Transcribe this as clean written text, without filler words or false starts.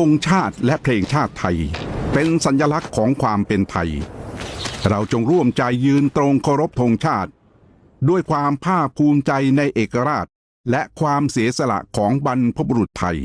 งชาติและเพลงชาติไทยเป็นสัญลักษณ์ของความเป็นไทยเราจงร่วมใจยืนตรงเคารพธงชาติด้วยความภาคภูมิใจในเอกราชและความเสียสละของบรรพบุรุษไทย